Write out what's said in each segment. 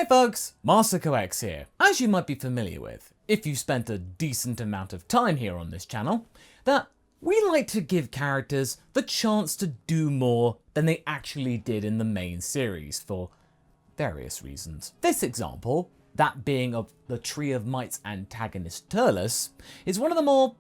Hey folks, MasakoX here. As you might be familiar with, if you spent a decent amount of time here on this channel, that we like to give characters the chance to do more than they actually did in the main series for various reasons. This example, that being of the Tree of Might's antagonist Turles, is one of the more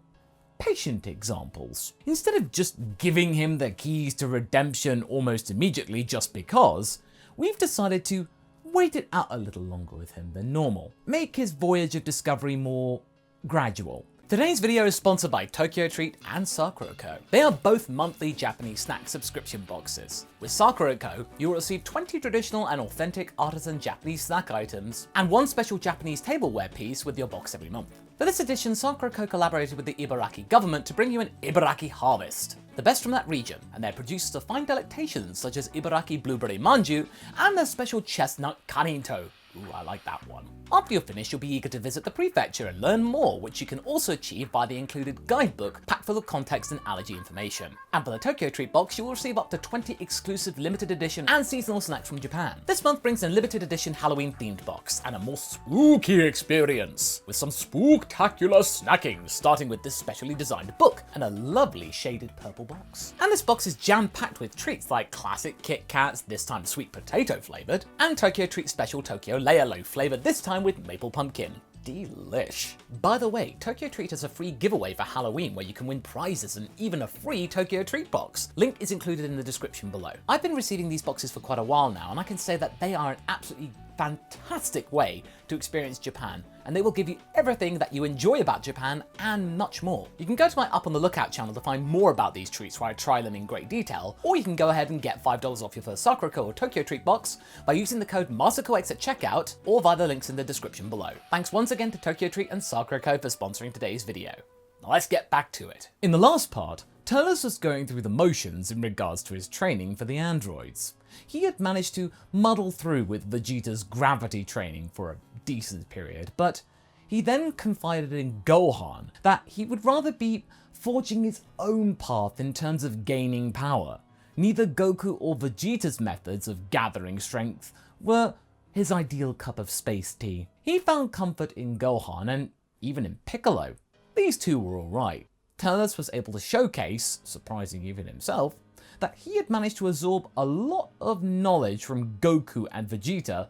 patient examples. Instead of just giving him the keys to redemption almost immediately just because, we've decided to wait it out a little longer with him than normal. Make his voyage of discovery more gradual. Today's video is sponsored by Tokyo Treat and MasakoX. They are both monthly Japanese snack subscription boxes. With MasakoX, you will receive 20 traditional and authentic artisan Japanese snack items and one special Japanese tableware piece with your box every month. For this edition, MasakoX collaborated with the Ibaraki government to bring you an Ibaraki harvest, the best from that region, and their producers of fine delectations such as Ibaraki blueberry manju and their special chestnut kaninto. Ooh, I like that one. After you're finished, you'll be eager to visit the prefecture and learn more, which you can also achieve by the included guidebook packed full of context and allergy information. And for the Tokyo Treat box, you will receive up to 20 exclusive limited edition and seasonal snacks from Japan. This month brings a limited edition Halloween themed box and a more spooky experience with some spooktacular snacking, starting with this specially designed book and a lovely shaded purple box. And this box is jam-packed with treats like classic Kit Kats, this time sweet potato flavored, and Tokyo Treat special Tokyo Layer Loaf flavored, this time with maple pumpkin. Delish. By the way, Tokyo Treat has a free giveaway for Halloween where you can win prizes and even a free Tokyo Treat box. Link is included in the description below. I've been receiving these boxes for quite a while now, and I can say that they are an absolutely fantastic way to experience Japan, and they will give you everything that you enjoy about Japan and much more. You can go to my Up on the Lookout channel to find more about these treats where I try them in great detail, or you can go ahead and get $5 off your first MasakoX or Tokyo Treat box by using the code MasakoX at checkout or via the links in the description below. Thanks once again to Tokyo Treat and MasakoX for sponsoring today's video. Now let's get back to it. In the last part, Turles was going through the motions in regards to his training for the androids. He had managed to muddle through with Vegeta's gravity training for a decent period, but he then confided in Gohan that he would rather be forging his own path in terms of gaining power. Neither Goku or Vegeta's methods of gathering strength were his ideal cup of space tea. He found comfort in Gohan and even in Piccolo. These two were alright. Turles was able to showcase, surprising even himself, that he had managed to absorb a lot of knowledge from Goku and Vegeta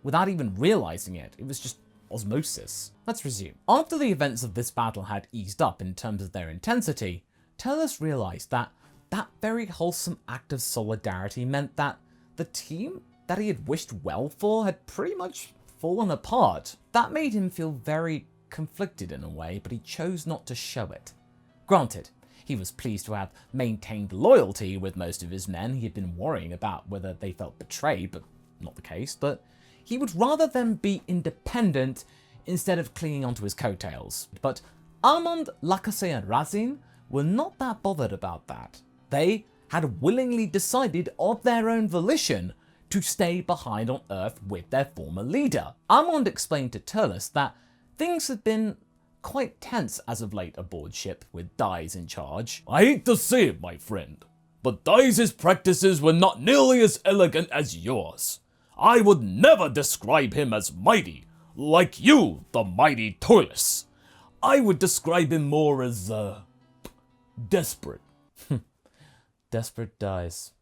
without even realizing it. It was just osmosis. Let's resume. After the events of this battle had eased up in terms of their intensity, Turles realized that that very wholesome act of solidarity meant that the team that he had wished well for had pretty much fallen apart. That made him feel very conflicted in a way, but he chose not to show it. Granted, he was pleased to have maintained loyalty with most of his men. He had been worrying about whether they felt betrayed, but not the case. But he would rather them be independent instead of clinging onto his coattails. But Almond, Lacazette and Razin were not that bothered about that. They had willingly decided of their own volition to stay behind on Earth with their former leader. Almond explained to Turles that things had been quite tense as of late aboard ship with Dai's in charge. I hate to say it, my friend, but Dai's practices were not nearly as elegant as yours. I would never describe him as mighty, like you, the mighty Turles. I would describe him more as, desperate. Desperate Dai's.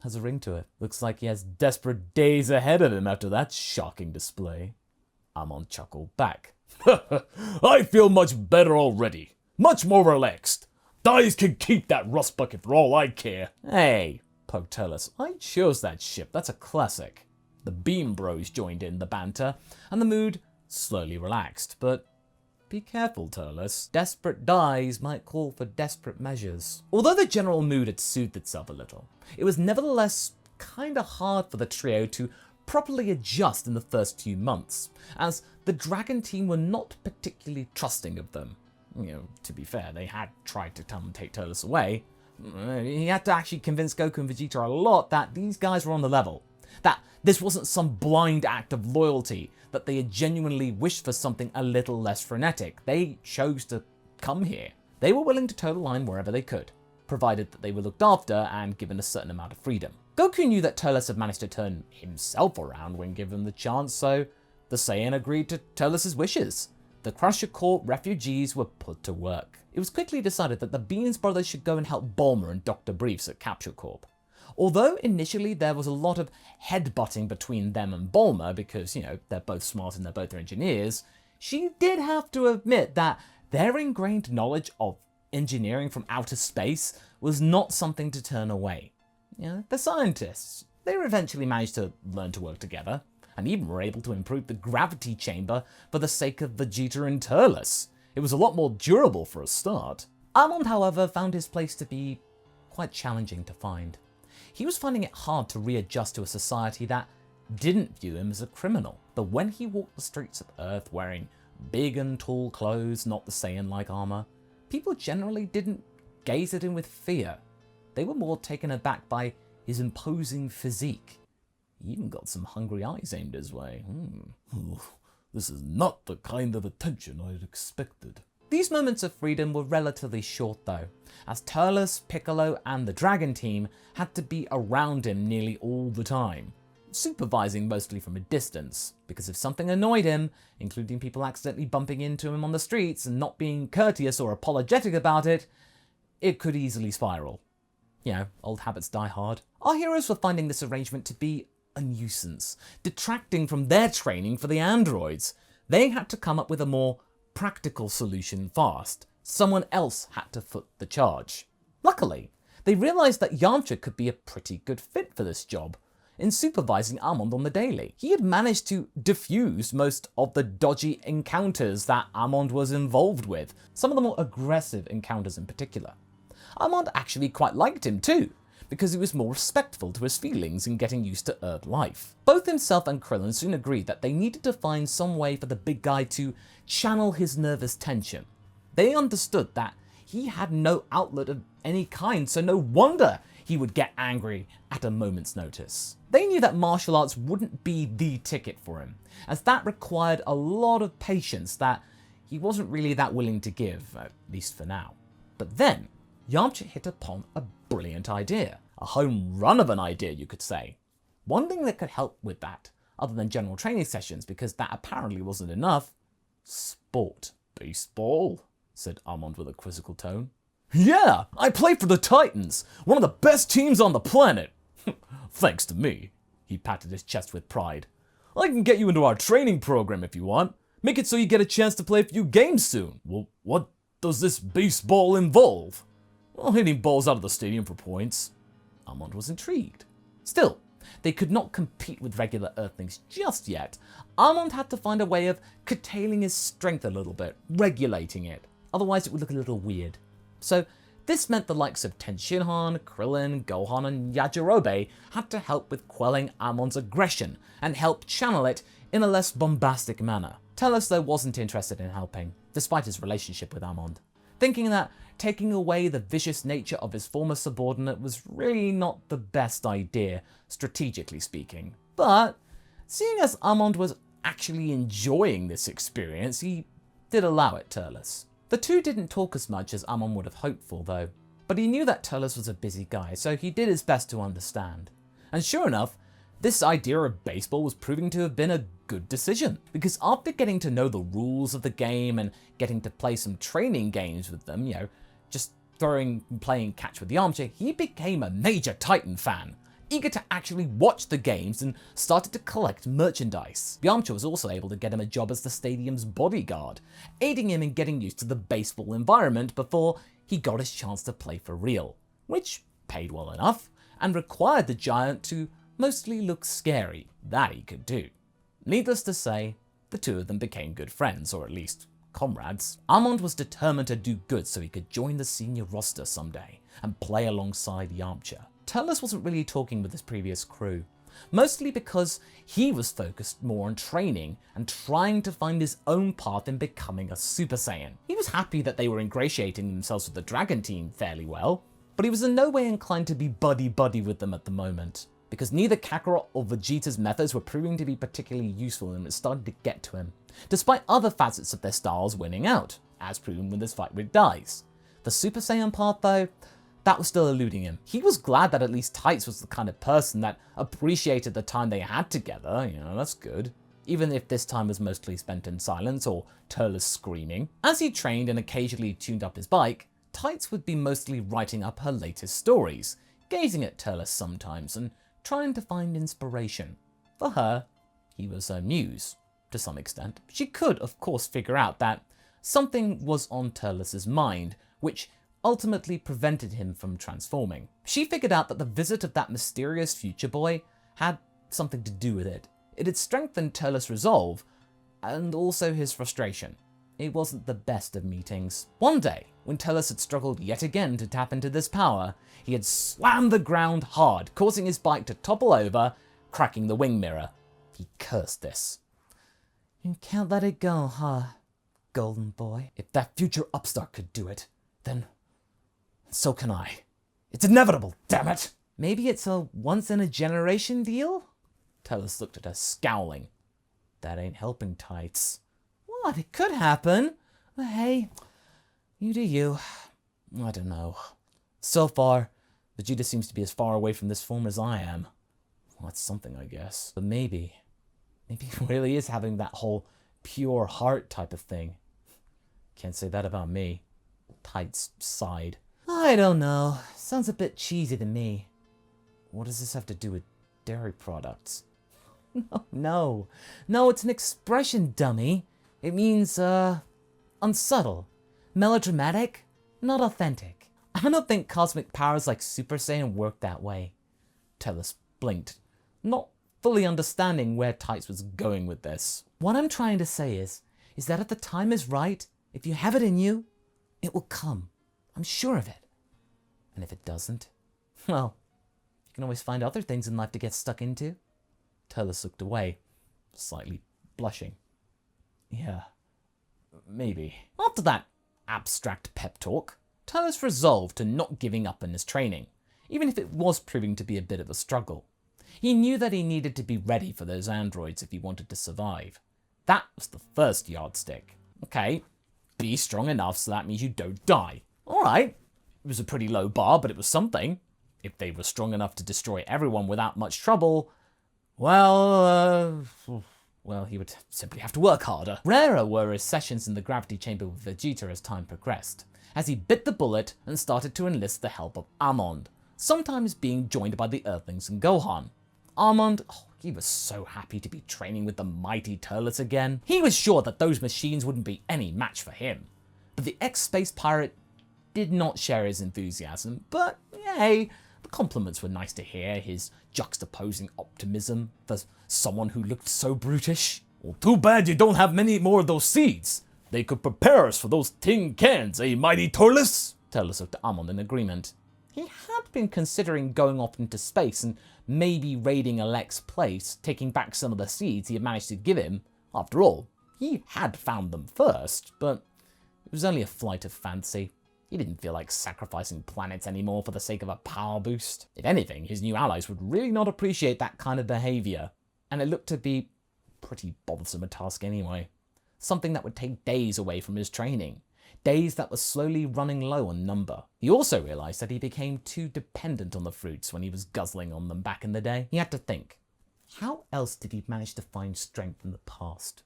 Has a ring to it. Looks like he has desperate days ahead of him after that shocking display. Amon chuckled back. I feel much better already. Much more relaxed. Dai's can keep that rust bucket for all I care. Hey, poked Turles. I chose that ship. That's a classic. The Beam Bros joined in the banter, and the mood slowly relaxed. But be careful, Turles. Desperate Dai's might call for desperate measures. Although the general mood had soothed itself a little, it was nevertheless kinda hard for the trio to properly adjust in the first few months, as the Dragon team were not particularly trusting of them. You know, to be fair, they had tried to come and take Turles away. He had to actually convince Goku and Vegeta a lot that these guys were on the level. That this wasn't some blind act of loyalty, that they had genuinely wished for something a little less frenetic. They chose to come here. They were willing to toe the line wherever they could, provided that they were looked after and given a certain amount of freedom. Goku knew that Turles had managed to turn himself around when given the chance, so the Saiyan agreed to Turles' wishes. The Crusher Corps refugees were put to work. It was quickly decided that the Beans brothers should go and help Bulma and Dr. Briefs at Capsule Corp. Although initially there was a lot of headbutting between them and Bulma because, they're both smart and they're both engineers, she did have to admit that their ingrained knowledge of engineering from outer space was not something to turn away. They're scientists. They eventually managed to learn to work together, and even were able to improve the gravity chamber for the sake of Vegeta and Turles. It was a lot more durable for a start. Armand, however, found his place to be quite challenging to find. He was finding it hard to readjust to a society that didn't view him as a criminal. But when he walked the streets of Earth wearing big and tall clothes, not the Saiyan-like armor, people generally didn't gaze at him with fear. They were more taken aback by his imposing physique. He even got some hungry eyes aimed his way. This is not the kind of attention I had expected. These moments of freedom were relatively short though, as Turles, Piccolo and the Dragon Team had to be around him nearly all the time, supervising mostly from a distance, because if something annoyed him, including people accidentally bumping into him on the streets and not being courteous or apologetic about it, it could easily spiral. Old habits die hard. Our heroes were finding this arrangement to be a nuisance, detracting from their training for the androids. They had to come up with a more practical solution fast. Someone else had to foot the charge. Luckily, they realized that Yamcha could be a pretty good fit for this job. In supervising Armand on the daily, he had managed to defuse most of the dodgy encounters that Armand was involved with, some of the more aggressive encounters in particular. Armand actually quite liked him too, because he was more respectful to his feelings in getting used to Earth life. Both himself and Krillin soon agreed that they needed to find some way for the big guy to channel his nervous tension. They understood that he had no outlet of any kind, so no wonder he would get angry at a moment's notice. They knew that martial arts wouldn't be the ticket for him, as that required a lot of patience that he wasn't really that willing to give, at least for now. But then, Yamcha hit upon a brilliant idea. A home run of an idea, you could say. One thing that could help with that, other than general training sessions, because that apparently wasn't enough, sport. Baseball? Said Armand with a quizzical tone. Yeah, I play for the Titans, one of the best teams on the planet. Thanks to me. He patted his chest with pride. I can get you into our training program if you want. Make it so you get a chance to play a few games soon. Well, what does this baseball involve? Well, hitting balls out of the stadium for points. Armand was intrigued. Still, they could not compete with regular Earthlings just yet. Armand had to find a way of curtailing his strength a little bit, regulating it. Otherwise it would look a little weird. So this meant the likes of Tenshinhan, Krillin, Gohan and Yajirobe had to help with quelling Armand's aggression and help channel it in a less bombastic manner. Turles though wasn't interested in helping, despite his relationship with Armand, thinking that taking away the vicious nature of his former subordinate was really not the best idea, strategically speaking. But seeing as Armand was actually enjoying this experience, he did allow it Turles. The two didn't talk as much as Armand would have hoped for though, but he knew that Turles was a busy guy, so he did his best to understand. And sure enough, this idea of baseball was proving to have been a good decision, because after getting to know the rules of the game and getting to play some training games with them, just playing catch with Yamcha, he became a major Titan fan, eager to actually watch the games and started to collect merchandise. Yamcha was also able to get him a job as the stadium's bodyguard, aiding him in getting used to the baseball environment before he got his chance to play for real, which paid well enough and required the giant to mostly look scary. That he could do. Needless to say, the two of them became good friends, or at least comrades. Armand was determined to do good so he could join the senior roster someday and play alongside Yamcha. Turles wasn't really talking with his previous crew, mostly because he was focused more on training and trying to find his own path in becoming a Super Saiyan. He was happy that they were ingratiating themselves with the Dragon Team fairly well, but he was in no way inclined to be buddy-buddy with them at the moment, because neither Kakarot or Vegeta's methods were proving to be particularly useful and it started to get to him, despite other facets of their styles winning out, as proven with his fight with Dai's. The Super Saiyan path though, That was still eluding him. He was glad that at least Tights was the kind of person that appreciated the time they had together, that's good. Even if this time was mostly spent in silence or Turles screaming. As he trained and occasionally tuned up his bike, Tights would be mostly writing up her latest stories, gazing at Turles sometimes and trying to find inspiration. For her, he was her muse, to some extent. She could, of course, figure out that something was on Turles' mind, which ultimately prevented him from transforming. She figured out that the visit of that mysterious future boy had something to do with it. It had strengthened Turles' resolve, and also his frustration. It wasn't the best of meetings. One day, when Turles had struggled yet again to tap into this power, he had slammed the ground hard, causing his bike to topple over, cracking the wing mirror. He cursed this. "You can't let it go, huh, golden boy? If that future upstart could do it, then so can I. It's inevitable, damn it!" "Maybe it's a once-in-a-generation deal?" Turles looked at her, scowling. "That ain't helping, Tights." "What? It could happen. But hey, you do you. I don't know. So far, Vegeta seems to be as far away from this form as I am. Well, that's something, I guess. But maybe he really is having that whole pure heart type of thing. Can't say that about me." Tights sighed. "I don't know. Sounds a bit cheesy to me." "What does this have to do with dairy products?" No, it's an expression, dummy. It means, unsubtle, melodramatic, not authentic. I don't think cosmic powers like Super Saiyan work that way." Turles blinked, not fully understanding where Tights was going with this. "What I'm trying to say is that if the time is right, if you have it in you, it will come. I'm sure of it. And if it doesn't, well, you can always find other things in life to get stuck into." Turles looked away, slightly blushing. "Yeah, maybe." After that abstract pep talk, Turles resolved to not giving up in his training, even if it was proving to be a bit of a struggle. He knew that he needed to be ready for those androids if he wanted to survive. That was the first yardstick. Okay, be strong enough so that means you don't die. Alright, it was a pretty low bar, but it was something. If they were strong enough to destroy everyone without much trouble, well, he would simply have to work harder. Rarer were his sessions in the gravity chamber with Vegeta as time progressed, as he bit the bullet and started to enlist the help of Amond, sometimes being joined by the Earthlings and Gohan. Amond, he was so happy to be training with the mighty Turles again. He was sure that those machines wouldn't be any match for him. But the ex-space pirate did not share his enthusiasm, but yay, the compliments were nice to hear, his juxtaposing optimism for someone who looked so brutish. "Well, too bad you don't have many more of those seeds. They could prepare us for those tin cans, eh, mighty Turles?" Turles looked at Amon in agreement. He had been considering going off into space and maybe raiding Alek's place, taking back some of the seeds he had managed to give him. After all, he had found them first, but it was only a flight of fancy. He didn't feel like sacrificing planets anymore for the sake of a power boost. If anything, his new allies would really not appreciate that kind of behavior, and it looked to be pretty bothersome a task anyway. Something that would take days away from his training. Days that were slowly running low on number. He also realized that he became too dependent on the fruits when he was guzzling on them back in the day. He had to think, how else did he manage to find strength in the past?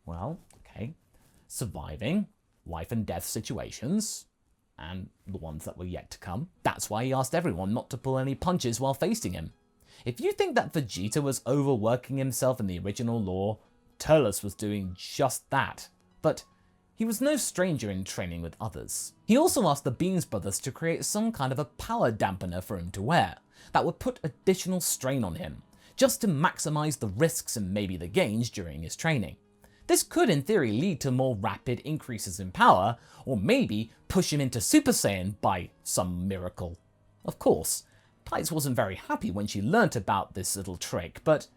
Well, okay, surviving life and death situations, and the ones that were yet to come. That's why he asked everyone not to pull any punches while facing him. If you think that Vegeta was overworking himself in the original lore, Turles was doing just that. But he was no stranger in training with others. He also asked the Beans brothers to create some kind of a power dampener for him to wear that would put additional strain on him, just to maximize the risks and maybe the gains during his training. This could in theory lead to more rapid increases in power, or maybe push him into Super Saiyan by some miracle. Of course, Tights wasn't very happy when she learnt about this little trick, but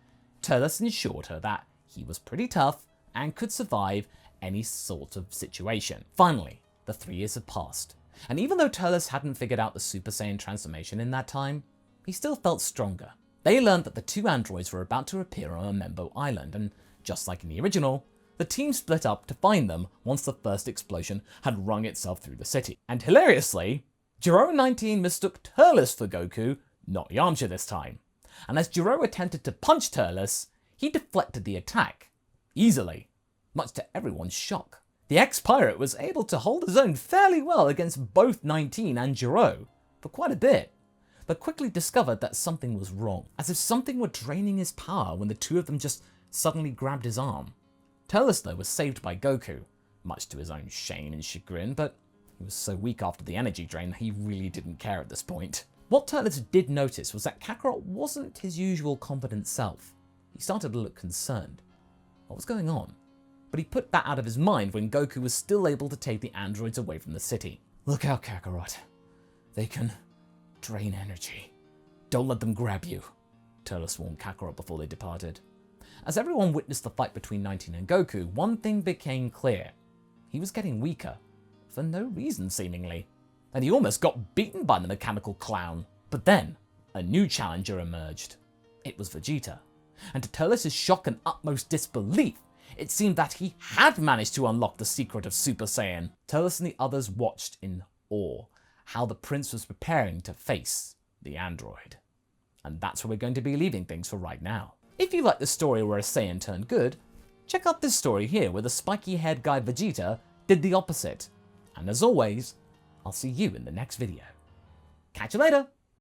Turles assured her that he was pretty tough and could survive any sort of situation. Finally, the 3 years had passed, and even though Turles hadn't figured out the Super Saiyan transformation in that time, he still felt stronger. They learned that the 2 androids were about to appear on Membo Island, and just like in the original, the team split up to find them once the first explosion had rung itself through the city. And hilariously, Jiro-19 mistook Turles for Goku, not Yamcha this time, and as Jiro attempted to punch Turles, he deflected the attack, easily, much to everyone's shock. The ex-pirate was able to hold his own fairly well against both 19 and Jiro, for quite a bit, but quickly discovered that something was wrong, as if something were draining his power when the two of them just suddenly grabbed his arm. Turles, though, was saved by Goku, much to his own shame and chagrin, but he was so weak after the energy drain that he really didn't care at this point. What Turles did notice was that Kakarot wasn't his usual competent self. He started to look concerned. What was going on? But he put that out of his mind when Goku was still able to take the androids away from the city. Look out, Kakarot. They can drain energy. Don't let them grab you, Turles warned Kakarot before they departed. As everyone witnessed the fight between 19 and Goku, one thing became clear. He was getting weaker, for no reason seemingly, and he almost got beaten by the mechanical clown. But then, a new challenger emerged. It was Vegeta, and to Turles' shock and utmost disbelief, it seemed that he had managed to unlock the secret of Super Saiyan. Turles and the others watched in awe how the prince was preparing to face the android. And that's where we're going to be leaving things for right now. If you like the story where a Saiyan turned good, check out this story here where the spiky-haired guy Vegeta did the opposite. And as always, I'll see you in the next video. Catch you later!